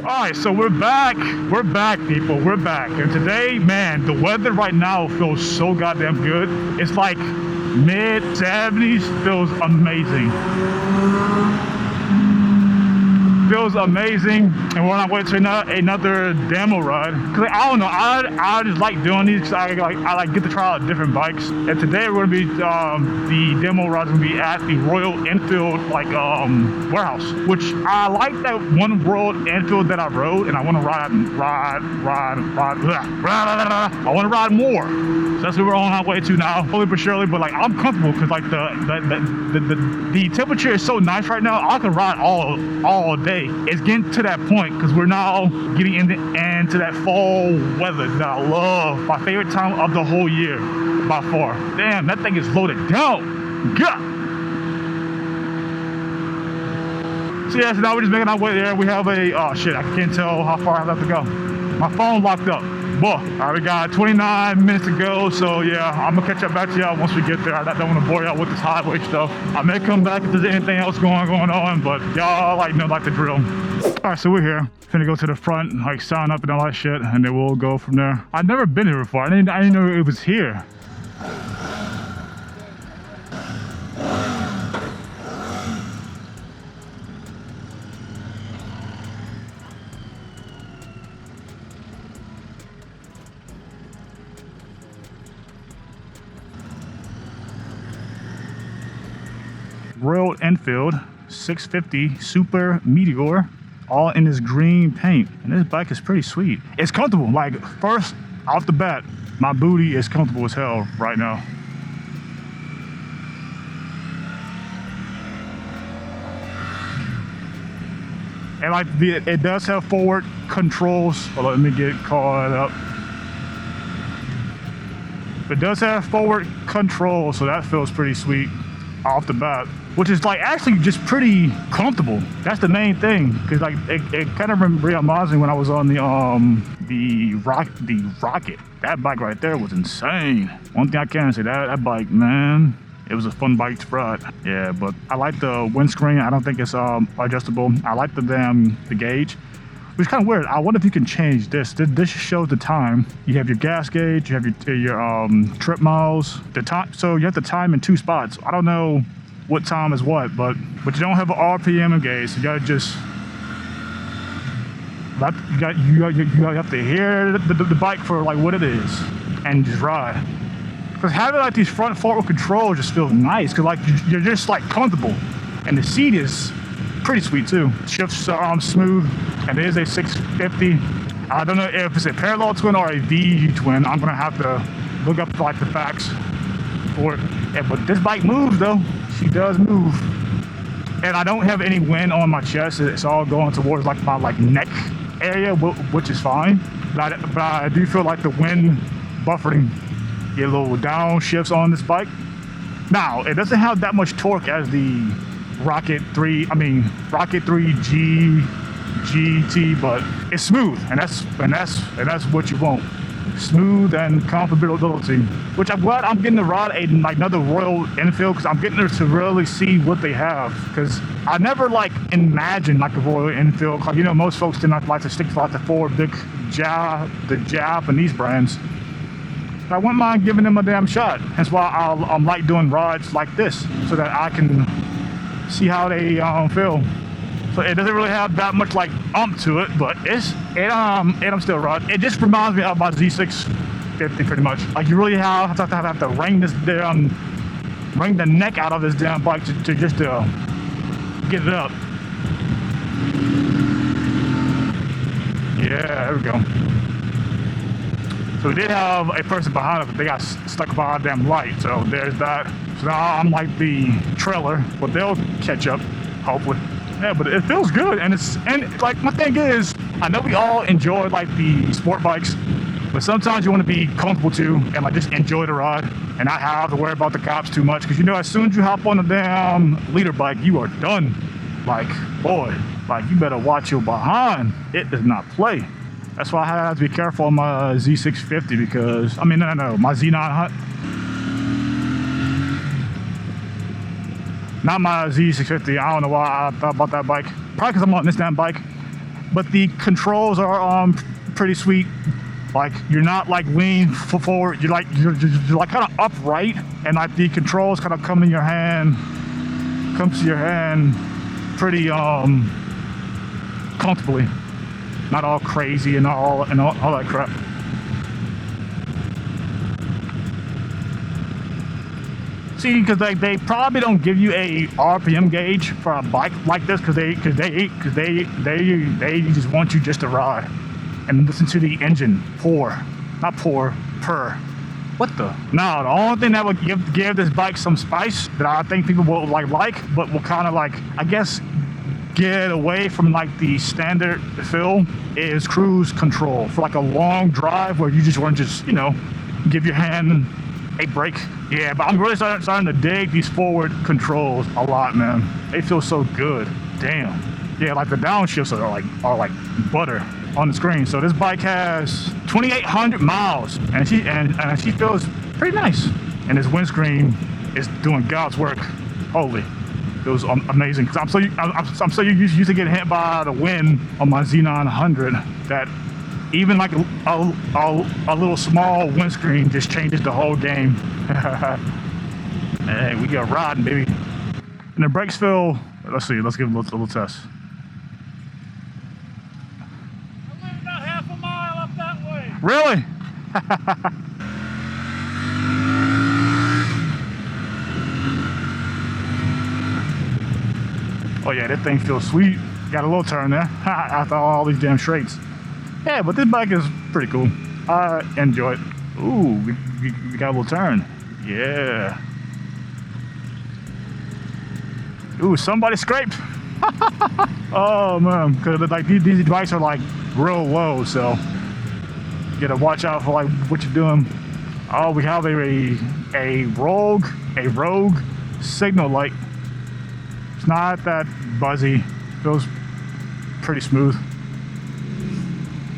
Alright, so we're back. We're back, people. We're back. And today, man, the weather right now feels so goddamn good. It's like mid-70s. Feels amazing. Feels amazing. And we're on our way to another demo ride. Cause I don't know, I just like doing these because I like get to try out different bikes. And today we're gonna be the demo ride is gonna be at the Royal Enfield warehouse, which I like that one Royal Enfield that I rode, and I want to ride. I want to ride more. So that's what we're on our way to now, slowly but surely. But like I'm comfortable because like the temperature is so nice right now. I can ride all day. It's getting to that point because we're now getting into that fall weather that I love. My favorite time of the whole year by far. Damn, that thing is loaded down. God. So yeah, so now we're just making our way there. We have a, oh shit, I can't tell how far I have to go. My phone locked up. Boy, all right, we got 29 minutes to go, so yeah, I'm gonna catch up back to y'all once we get there. I don't want to bore y'all with this highway stuff. I may come back if there's anything else going on, but y'all like the drill. All right, so we're here. Finna go to the front, like sign up and all that shit, and then we'll go from there. I've never been here before. I didn't know it was here. Royal Enfield 650 Super Meteor, all in this green paint, and this bike is pretty sweet. It's comfortable. Like first off the bat, my booty is comfortable as hell right now. And like it does have forward controls. Hold on, let me get caught up. It does have forward controls, so that feels pretty sweet off the bat, which is like actually just pretty comfortable. That's the main thing, because like it kind of reminds me when I was on the Rocket. That bike right there was insane. One thing I can say, that bike, man, it was a fun bike to ride. Yeah, but I like the windscreen. I don't think it's adjustable. I like the gauge, which is kind of weird. I wonder if you can change this. This shows the time. You have your gas gauge, you have your trip miles, the time. So you have the time in two spots. I don't know what time is what, but you don't have an RPM gauge. So you gotta just you have to hear the bike for like what it is and just ride. Because having like these front forward controls just feels nice. Because like you're just like comfortable, and the seat is pretty sweet too. Shifts smooth, and it is a 650. I don't know if it's a parallel twin or a V twin. I'm gonna have to look up like the facts for it. Yeah, but this bike moves though. She does move, and I don't have any wind on my chest. It's all going towards like my neck area, which is fine. But I do feel like the wind buffering. Get a little downshifts on this bike. Now it doesn't have that much torque as the Rocket 3 GT, but it's smooth, and that's what you want. Smooth and comfortability, which I'm glad I'm getting to ride another Royal Enfield, because I'm getting there to really see what they have, because I never imagined a Royal Enfield. You know, most folks do not like to stick to the four big the Japanese brands. I wouldn't mind giving them a damn shot. That's why I'm like doing rides like this, so that I can see how they feel. So it doesn't really have that much to it, but I'm still riding. It just reminds me of my Z650 pretty much. Like you really have to wring the neck out of this damn bike to get it up. Yeah, there we go. So we did have a person behind us, but they got stuck behind a damn light. So there's that. So now I'm like the trailer, but they'll catch up, hopefully. Yeah, but it feels good, and like my thing is, I know we all enjoy the sport bikes, but sometimes you want to be comfortable too, and just enjoy the ride, and not have to worry about the cops too much. Because as soon as you hop on the damn leader bike, you are done. Boy, you better watch your behind. It does not play. That's why I have to be careful on my Z650, because my Z900. Not my Z650. I don't know why I thought about that bike. Probably because I'm on this damn bike. but the controls are pretty sweet. Like you're not like leaning forward, you're like kind of upright, and like the controls kind of come to your hand pretty comfortably, not all crazy and all that crap. See, because they probably don't give you a RPM gauge for a bike like this, because they just want you just to ride and listen to the engine purr. What the? No, the only thing that would give this bike some spice that I think people will like, but will kind of like, I guess, get away from like the standard feel, is cruise control for like a long drive where you just want to just, you know, give your hand a break. Yeah, but I'm really starting to dig these forward controls a lot, man. They feel so good. Damn. Yeah, like the downshifts are like butter on the screen. So this bike has 2,800 miles, and she feels pretty nice. And this windscreen is doing God's work. Holy, it was amazing. Cause I'm so used to getting hit by the wind on my Z900 that even like a little small windscreen just changes the whole game. Hey, we got riding, baby. And the brakes feel. Let's see. Let's give it a little test. Really? Oh yeah, that thing feels sweet. Got a little turn there after all these damn straights. Yeah, but this bike is pretty cool. I enjoy it. Ooh, we got a little turn. Yeah. Ooh, somebody scraped. Oh man, because like these bikes are like real low, so you gotta watch out for like what you're doing. Oh, we have a rogue signal light. It's not that buzzy. Feels pretty smooth.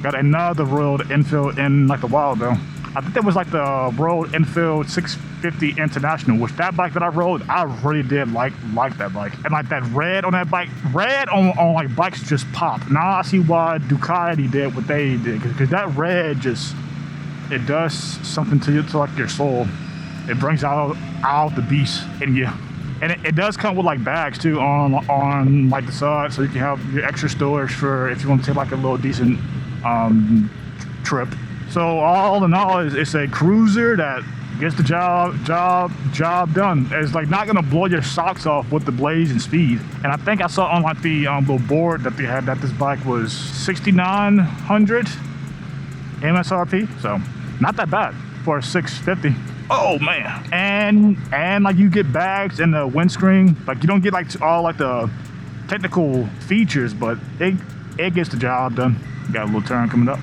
Got another Royal Enfield in like a while ago. I think that was like the Royal Enfield 650 International, which that bike that I rode, I really did like that bike. And like that red on that bike, red on like bikes just pop. Now I see why Ducati did what they did, because that red just, it does something to you, to like your soul. It brings out the beast in you. And it does come with like bags too on like the side, so you can have your extra storage for if you want to take like a little decent trip. So all in all, it's a cruiser that gets the job done. It's like not gonna blow your socks off with the blazing speed. And I think I saw on like the little board that they had that this bike was 6,900 MSRP. So not that bad for a 650. Oh man. And like you get bags in the windscreen. Like you don't get like all like the technical features, but it gets the job done. Got a little turn coming up.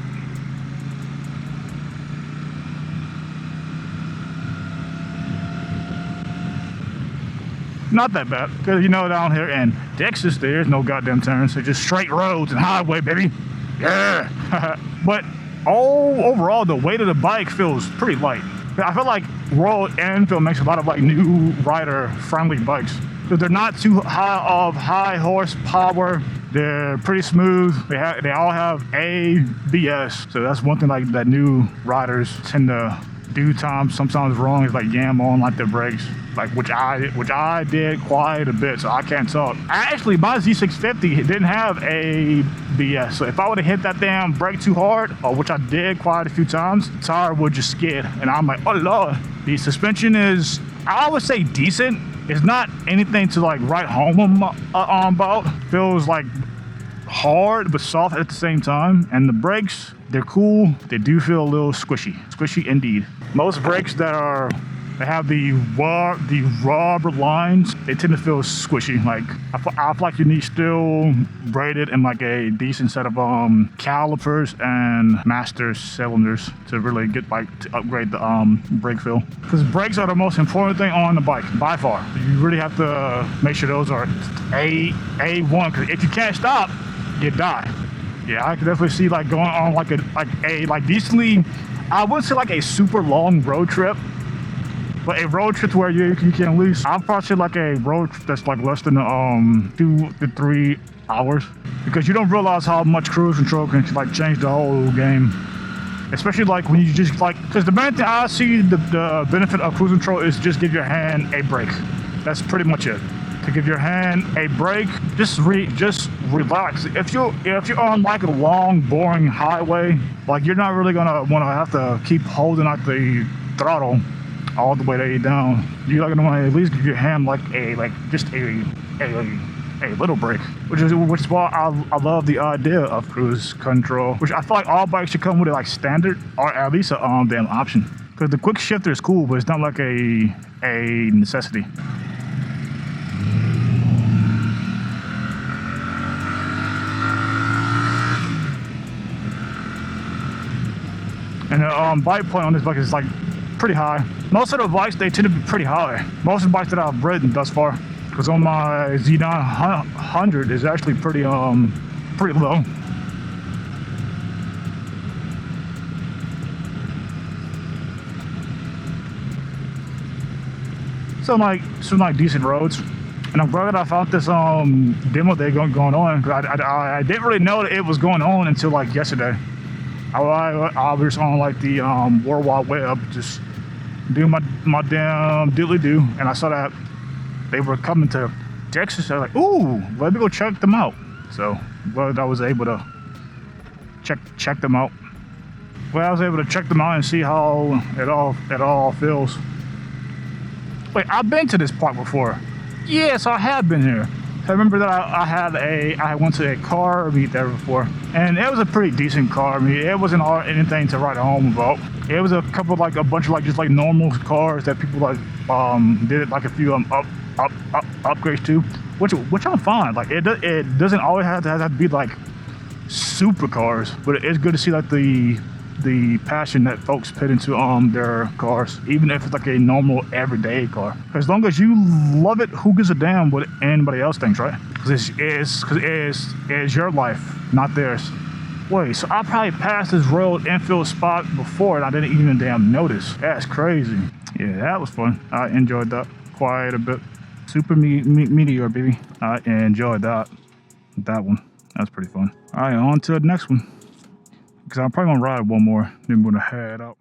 Not that bad, because you know down here in Texas there's no goddamn turns. They're just straight roads and highway, baby. Yeah. But overall, the weight of the bike feels pretty light. I feel like Royal Enfield makes a lot of like new rider friendly bikes, because they're not too high horsepower. They're pretty smooth. They all have ABS, so that's one thing like that new riders tend to do sometimes wrong, is like yam on like their brakes, like which I did quite a bit, so I can't talk. Actually, my Z650 didn't have ABS, so if I would have hit that damn brake too hard, which I did quite a few times, the tire would just skid, and I'm like, oh lord. The suspension is, I would say, decent. It's not anything to like write home about. Feels like hard but soft at the same time. And the brakes, they're cool. They do feel a little squishy indeed. Most brakes that have the rubber lines, they tend to feel squishy. Like I feel like you need steel braided and like a decent set of calipers and master cylinders to really get like to upgrade the brake feel. Because brakes are the most important thing on the bike by far. You really have to make sure those are A1, because if you can't stop, you die. Yeah, I could definitely see like going on like a decently, I wouldn't say like a super long road trip, but a road trip where you can at least, I'd probably say like a road trip that's like less than 2 to 3 hours, because you don't realize how much cruise control can like change the whole game. Especially like when you just like, because the main thing I see the benefit of cruise control is just give your hand a break. That's pretty much it. To give your hand a break, just relax. If you're on like a long, boring highway, like you're not really gonna want to have to keep holding out the throttle all the way down. You're gonna want to at least give your hand like a little break, which is why I love the idea of cruise control, which I feel like all bikes should come with it like standard, or at least a damn option. Because the quick shifter is cool, but it's not like a necessity. And the bike point on this bike is like pretty high. Most of the bikes, they tend to be pretty high. Most of the bikes that I've ridden thus far. Because on my Z900 is actually pretty low. Some like decent roads. And I'm glad that I found this demo day going on. Cause I didn't really know that it was going on until like yesterday. I was on like the World Wide Web, just doing my damn diddly-do, and I saw that they were coming to Texas. I was like, ooh, let me go check them out. So glad I was able to check them out. Well, I was able to check them out and see how it all feels. Wait, I've been to this park before. Yes, I have been here. I remember that I went to a car meet there before, and it was a pretty decent car meet. It wasn't anything to write home about. It was a bunch of just normal cars that people did like a few upgrades to, which I'm fine. Like it doesn't always have to be like supercars, but it's good to see like the passion that folks put into their cars, even if it's like a normal everyday car. As long as you love it, who gives a damn what anybody else thinks, right? Because it's your life, not theirs. Wait, so I probably passed this Royal Enfield spot before and I didn't even damn notice. That's crazy. Yeah, that was fun. I enjoyed that quite a bit. Super Meteor, baby. I enjoyed that one. That's pretty fun. All right, on to the next one. Because I'm probably gonna ride one more, then we're gonna head out.